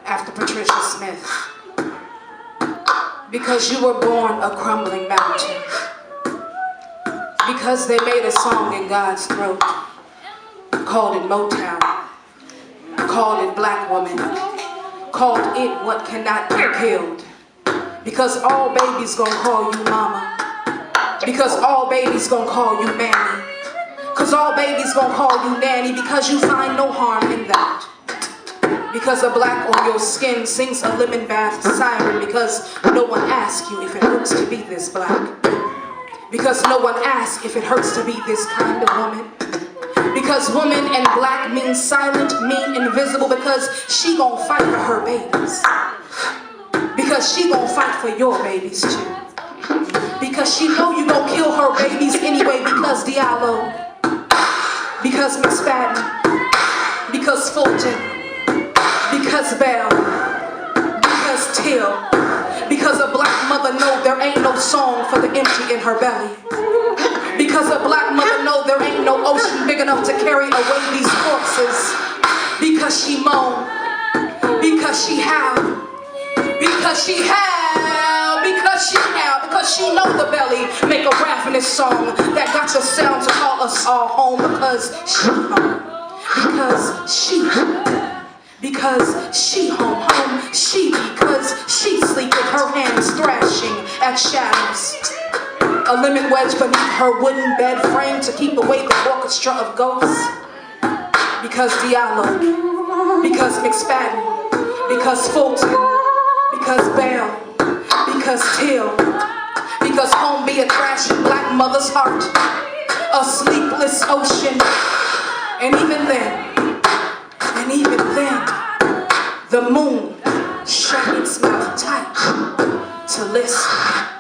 after Patricia Smith. Because you were born a crumbling mountain. Because they made a song in God's throat, called it Motown, called it Black Woman, called it what cannot be killed. Because all babies gonna call you mama. Because all babies gonna call you mammy. Because all babies gonna call you nanny. Because you find no harm in that. Because a black on your skin sings a lemon bath siren. Because no one asks you if it hurts to be this black. Because no one asks if it hurts to be this kind of woman. Because woman and black means silent, mean invisible. Because she gon' fight for her babies. Because she gon' fight for your babies too. Because she know you gon' kill her babies anyway. Because Diallo, because McSpadden, because Fulton, because Bell, because Till. Because a black mother know there ain't no song for the empty in her belly. Because a black mother know there ain't no ocean big enough to carry away these corpses. Because she moan, because she howl, because she howl, because she know the belly make a ravenous song that got your sound to call us all home. Because she home, because she home, she because she sleep with her hands thrashing at shadows. A lemon wedge beneath her wooden bed frame to keep away the orchestra of ghosts. Because Diallo, because McSpadden, because Fulton, because Bell, because Till, because home be a thrashing black mother's heart, a sleepless ocean. And even then, the moon shut its mouth tight to listen.